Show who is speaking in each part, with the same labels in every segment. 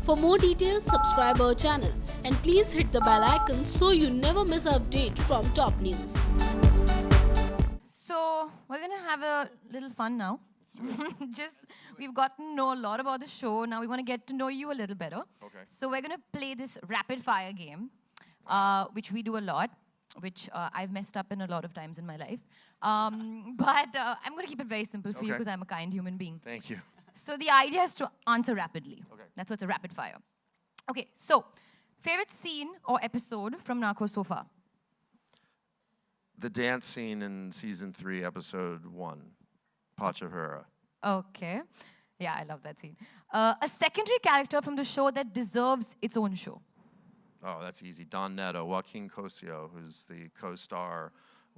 Speaker 1: For more details, subscribe our channel and please hit the bell icon so you never miss an update from top news.
Speaker 2: So we're gonna have a little fun now. We've gotten to know a lot about the show. Now we want to get to know you a little better.
Speaker 3: Okay.
Speaker 2: So we're gonna play this rapid fire game, which we do a lot, which I've messed up in a lot of times in my life. But I'm gonna keep it very simple for you because I'm a kind human being.
Speaker 3: Thank you.
Speaker 2: So the idea is to answer rapidly.
Speaker 3: Okay.
Speaker 2: That's what's a rapid fire. Okay, so favorite scene or episode from Narcos so far?
Speaker 3: The dance scene in season 3, episode 1, Pachahura.
Speaker 2: Okay. Yeah, I love that scene. A secondary character from the show that deserves its own show.
Speaker 3: Oh, that's easy. Don Neto, Joaquin Cosio, who's the co-star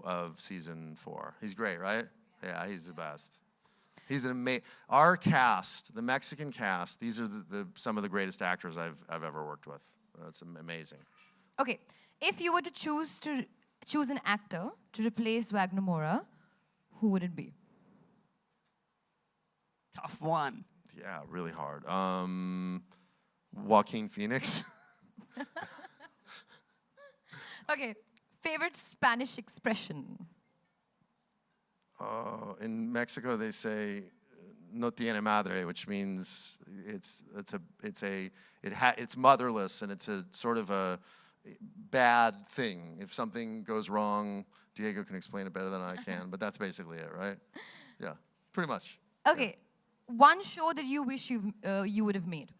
Speaker 3: of season 4. He's great, right? Yeah, he's the best. He's an amazing. Our cast, the Mexican cast, these are some of the greatest actors I've ever worked with. It's amazing.
Speaker 2: Okay, if you were to choose an actor to replace Wagner Moura, who would it be?
Speaker 4: Tough one.
Speaker 3: Yeah, really hard. Joaquin Phoenix.
Speaker 2: Okay, favorite Spanish expression?
Speaker 3: In Mexico, they say "no tiene madre," which means it's motherless, and it's a sort of a bad thing. If something goes wrong, Diego can explain it better than I can, but that's basically it, right? Yeah, pretty much.
Speaker 2: Okay, one show that you wish you would have made.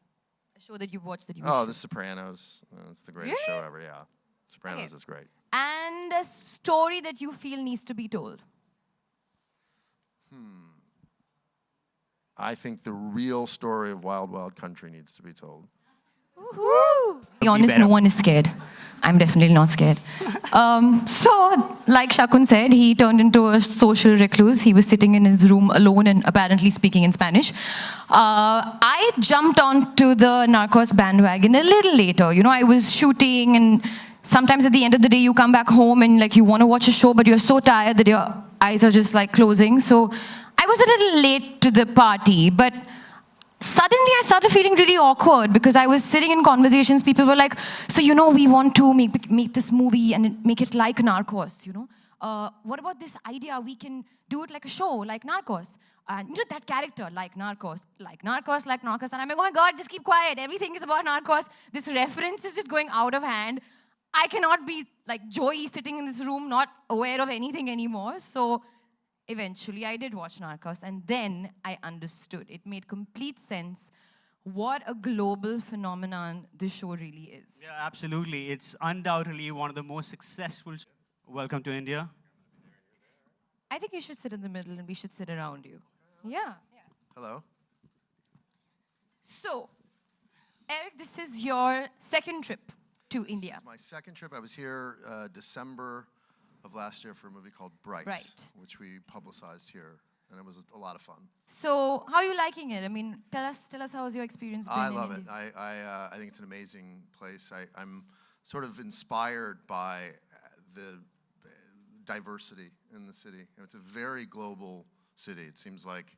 Speaker 2: A show that you've watched that you wish.
Speaker 3: Oh, The Sopranos. It's the greatest show ever. Yeah, Sopranos is great.
Speaker 2: And a story that you feel needs to be told.
Speaker 3: I think the real story of Wild Wild Country needs to be told.
Speaker 2: To be honest, no one is scared. I'm definitely not scared. So, like Shakun said, he turned into a social recluse. He was sitting in his room alone and apparently speaking in Spanish. I jumped onto the Narcos bandwagon a little later. You know, I was shooting, and sometimes at the end of the day, you come back home and like you want to watch a show, but you're so tired that your eyes are just like closing. So I was a little late to the party, but suddenly I started feeling really awkward because I was sitting in conversations. People were like, so, you know, we want to make this movie and make it like Narcos, you know. What about this idea? We can do it like a show, like Narcos. And you know, that character, like Narcos, like Narcos, like Narcos. And I'm like, oh my God, just keep quiet. Everything is about Narcos. This reference is just going out of hand. I cannot be like Joey sitting in this room, not aware of anything anymore. So eventually, I did watch Narcos, and then I understood. It made complete sense what a global phenomenon this show really is.
Speaker 4: Yeah, absolutely. It's undoubtedly one of the most successful. Welcome to India.
Speaker 2: I think you should sit in the middle, and we should sit around you. Yeah.
Speaker 3: Hello.
Speaker 2: So, Eric, this is your second trip to India.
Speaker 3: This is my second trip. I was here December of last year for a movie called Bright, which we publicized here, and it was a lot of fun.
Speaker 2: So, how are you liking it? I mean, tell us how was your experience been
Speaker 3: I
Speaker 2: in
Speaker 3: love
Speaker 2: India?
Speaker 3: it. I think it's an amazing place. I'm sort of inspired by the diversity in the city. It's a very global city. It seems like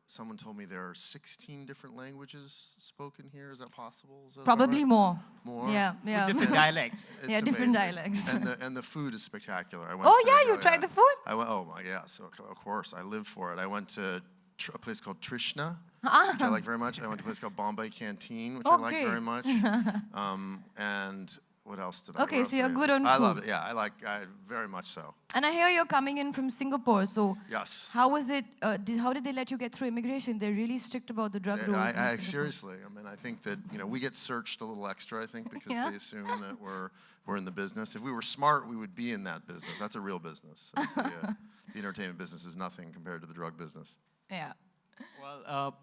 Speaker 3: someone told me there are 16 different languages spoken here. Is that possible? Is that
Speaker 2: Probably
Speaker 3: right?
Speaker 2: more.
Speaker 3: More?
Speaker 2: Yeah.
Speaker 4: With different dialects.
Speaker 3: It's
Speaker 2: yeah, different
Speaker 3: amazing.
Speaker 2: dialects.
Speaker 3: And the food is spectacular.
Speaker 2: You tried the food?
Speaker 3: I went. Oh my, yeah. So of course, I live for it. I went to a place called Trishna, which I like very much. I went to a place called Bombay Canteen, which I like very much. And what else did I?
Speaker 2: Okay, so you're good on food.
Speaker 3: I love it. Yeah, I very much so.
Speaker 2: And I hear you're coming in from Singapore, so
Speaker 3: yes.
Speaker 2: How was it? How did they let you get through immigration? They're really strict about the drug rules.
Speaker 3: Seriously, I mean, I think that we get searched a little extra. I think because they assume that we're in the business. If we were smart, we would be in that business. That's a real business. The entertainment business is nothing compared to the drug business.
Speaker 2: Yeah.
Speaker 4: Well,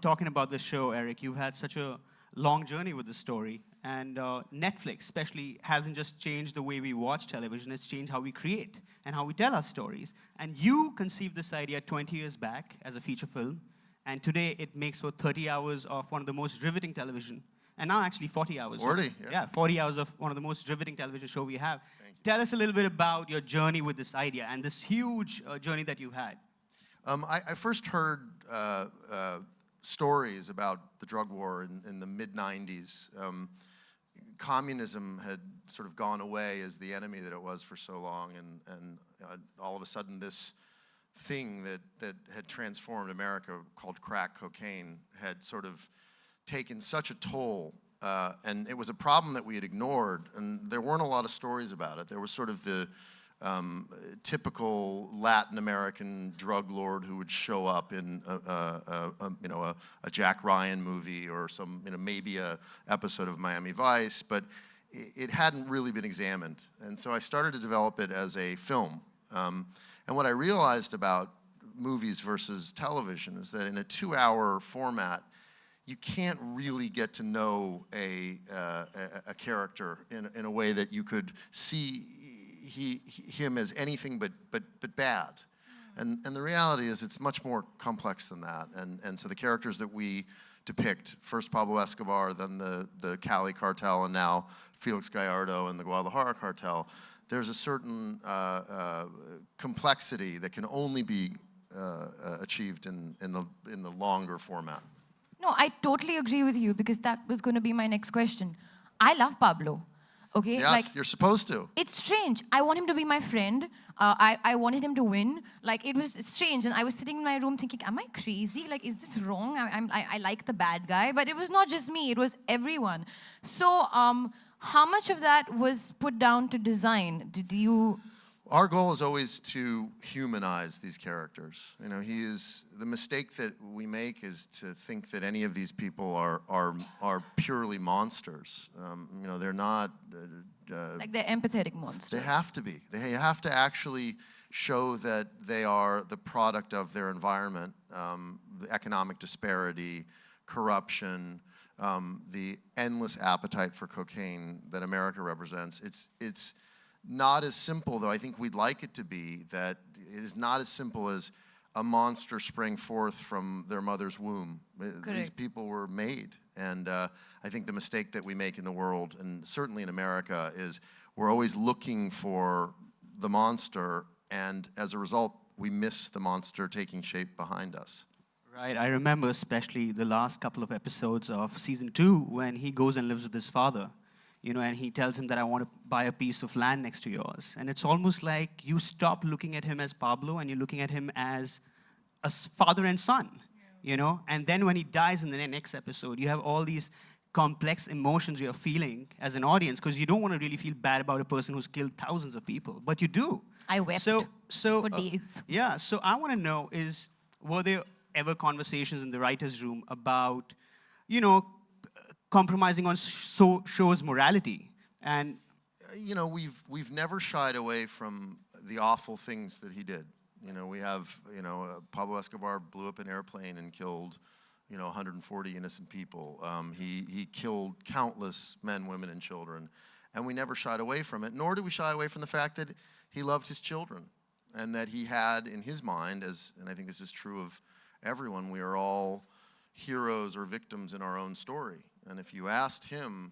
Speaker 4: talking about this show, Eric, you've had such a long journey with the story. And Netflix especially hasn't just changed the way we watch television, it's changed how we create and how we tell our stories. And you conceived this idea 20 years back as a feature film, and today it makes for 30 hours of one of the most riveting television, and now actually 40 hours.
Speaker 3: 40,
Speaker 4: yeah. 40 hours of one of the most riveting television show we have. Tell us a little bit about your journey with this idea and this huge journey that you've had.
Speaker 3: I first heard stories about the drug war in the mid-90s. Communism had sort of gone away as the enemy that it was for so long, and all of a sudden this thing that had transformed America, called crack cocaine, had sort of taken such a toll, and it was a problem that we had ignored, and there weren't a lot of stories about it. There was sort of the typical Latin American drug lord who would show up in a Jack Ryan movie or some, maybe a episode of Miami Vice, but it hadn't really been examined. And so I started to develop it as a film. And what I realized about movies versus television is that in a 2-hour format, you can't really get to know a character in a way that you could see him as anything but bad. And the reality is it's much more complex than that. And so the characters that we depict, first Pablo Escobar, then the Cali cartel, and now Felix Gallardo and the Guadalajara cartel, there's a certain complexity that can only be achieved in the longer format.
Speaker 2: No, I totally agree with you, because that was going to be my next question. I love Pablo. Okay,
Speaker 3: yes,
Speaker 2: like,
Speaker 3: you're supposed to.
Speaker 2: It's strange. I want him to be my friend. I wanted him to win. Like, it was strange, and I was sitting in my room thinking, am I crazy? Like, is this wrong? I like the bad guy, but it was not just me. It was everyone. So, how much of that was put down to design? Did you?
Speaker 3: Our goal is always to humanize these characters. The mistake that we make is to think that any of these people are purely monsters. They're not.
Speaker 2: Like, they're empathetic monsters.
Speaker 3: They have to be. They have to actually show that they are the product of their environment, the economic disparity, corruption, the endless appetite for cocaine that America represents. It's not as simple, though I think we'd like it to be, that it is not as simple as a monster sprang forth from their mother's womb.
Speaker 2: Correct.
Speaker 3: These people were made. And I think the mistake that we make in the world, and certainly in America, is we're always looking for the monster, and as a result, we miss the monster taking shape behind us.
Speaker 4: Right, I remember especially the last couple of episodes of season 2 when he goes and lives with his father. And he tells him that I want to buy a piece of land next to yours. And it's almost like you stop looking at him as Pablo and you're looking at him as a father and son, And then when he dies in the next episode, you have all these complex emotions you're feeling as an audience, because you don't want to really feel bad about a person who's killed thousands of people, but you do.
Speaker 2: I wept for days.
Speaker 4: Yeah, so I want to know were there ever conversations in the writer's room about, compromising on show's morality? And
Speaker 3: we've never shied away from the awful things that he did. We have Pablo Escobar blew up an airplane and killed 140 innocent people. He killed countless men, women, and children, and we never shied away from it. Nor did we shy away from the fact that he loved his children, and that he had in his mind, and I think this is true of everyone, we are all heroes or victims in our own story. And if you asked him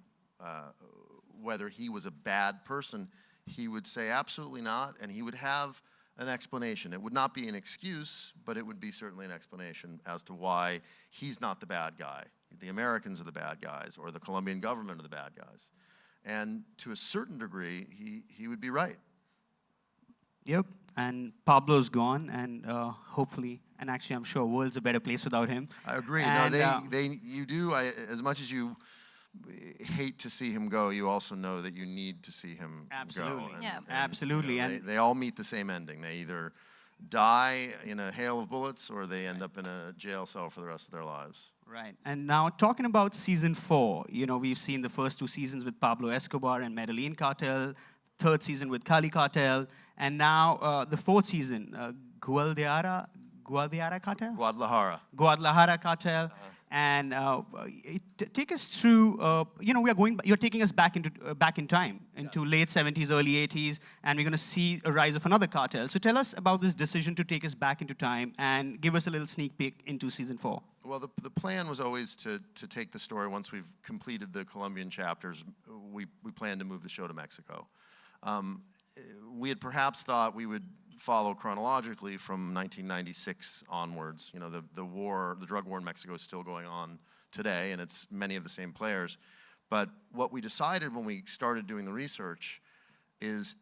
Speaker 3: whether he was a bad person, he would say absolutely not, and he would have an explanation. It would not be an excuse, but it would be certainly an explanation as to why he's not the bad guy. The Americans are the bad guys, or the Colombian government are the bad guys. And to a certain degree, he would be right.
Speaker 4: Yep, and Pablo's gone, and hopefully, and actually I'm sure the world's a better place without him.
Speaker 3: I agree.
Speaker 4: And,
Speaker 3: You do, as much as you hate to see him go, you also know that you need to see him
Speaker 4: absolutely.
Speaker 3: go.
Speaker 2: Yeah.
Speaker 4: Absolutely.
Speaker 3: They all meet the same ending. They either die in a hail of bullets, or they end up in a jail cell for the rest of their lives.
Speaker 4: Right. And now talking about season 4, we've seen the first 2 seasons with Pablo Escobar and Medellin cartel, 3rd season with Cali cartel, and now the 4th season, Guadalajara cartel? Guadalajara cartel. And take us through, you're taking us back in time, into late 70s, early 80s, and we're going to see a rise of another cartel. So tell us about this decision to take us back into time and give us a little sneak peek into season 4.
Speaker 3: Well, the plan was always to take the story, once we've completed the Colombian chapters, we planned to move the show to Mexico. We had perhaps thought we would follow chronologically from 1996 onwards. You know, the war, the drug war in Mexico is still going on today, and it's many of the same players. But what we decided when we started doing the research is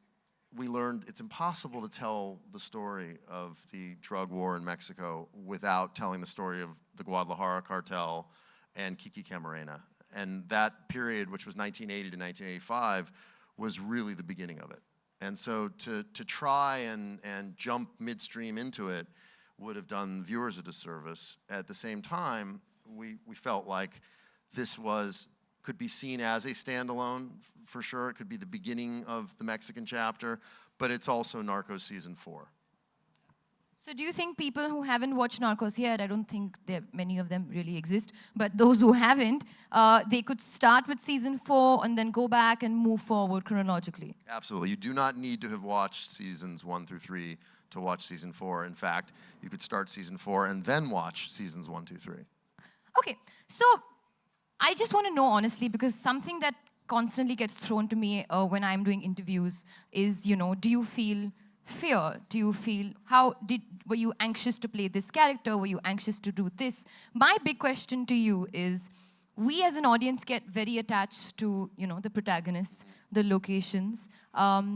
Speaker 3: we learned it's impossible to tell the story of the drug war in Mexico without telling the story of the Guadalajara cartel and Kiki Camarena. And that period, which was 1980 to 1985, was really the beginning of it. And so to try and jump midstream into it would have done viewers a disservice. At the same time, we felt like this could be seen as a standalone, for sure. It could be the beginning of the Mexican chapter, but it's also Narcos Season 4.
Speaker 2: So do you think people who haven't watched Narcos yet, I don't think many of them really exist, but those who haven't, they could start with Season 4 and then go back and move forward chronologically?
Speaker 3: Absolutely. You do not need to have watched Seasons 1 through 3 to watch Season 4. In fact, you could start Season 4 and then watch Seasons 1, 2, 3.
Speaker 2: Okay, so I just want to know honestly, because something that constantly gets thrown to me when I'm doing interviews is, you know, do you feel fear? Do you feel, were you anxious to play this character? Were you anxious to do this? My big question to you is, we as an audience get very attached to, you know, the protagonists, the locations. How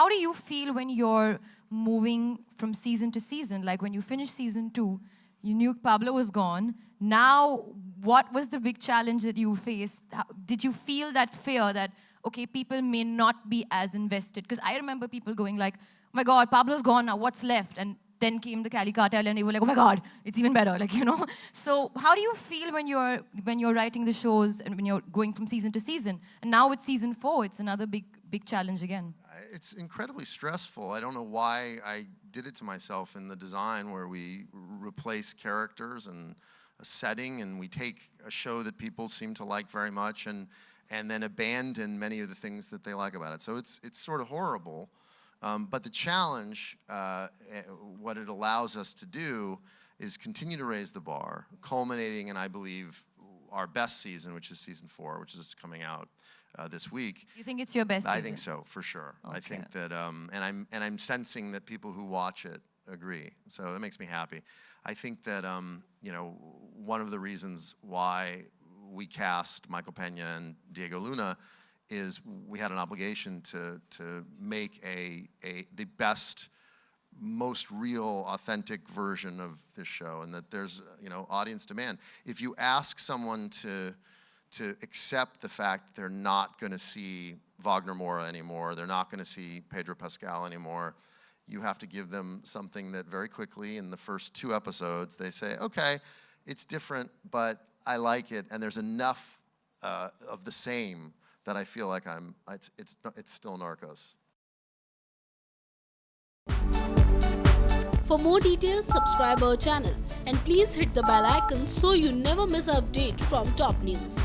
Speaker 2: do you feel when you're moving from season to season? Like when you finish season 2, you knew Pablo was gone. Now, what was the big challenge that you faced? Did you feel that fear that, okay, people may not be as invested? Because I remember people going like, oh my God, Pablo's gone, now what's left? And then came the Cali Cartel and they were like, oh my God, it's even better, like, you know? So how do you feel when you're writing the shows and when you're going from season to season? And now with season 4, it's another big challenge again.
Speaker 3: It's incredibly stressful. I don't know why I did it to myself in the design where we replace characters and a setting, and we take a show that people seem to like very much and then abandon many of the things that they like about it. So it's sort of horrible. But the challenge, what it allows us to do is continue to raise the bar, culminating in, I believe, our best season, which is season 4, which is coming out this week.
Speaker 2: You think it's your best season?
Speaker 3: I think so, for sure.
Speaker 2: Okay.
Speaker 3: I think that, and I'm sensing that people who watch it agree. So it makes me happy. I think that, you know, one of the reasons why we cast Michael Pena and Diego Luna is we had an obligation to make the best, most real, authentic version of this show, and that there's, you know, audience demand. If you ask someone to accept the fact that they're not going to see Wagner Moura anymore, they're not going to see Pedro Pascal anymore, you have to give them something that very quickly in the first 2 episodes they say, okay, it's different, but I like it, and there's enough of the same that I feel like it's still Narcos.
Speaker 1: For more details, subscribe our channel and please hit the bell icon so you never miss an update from top news.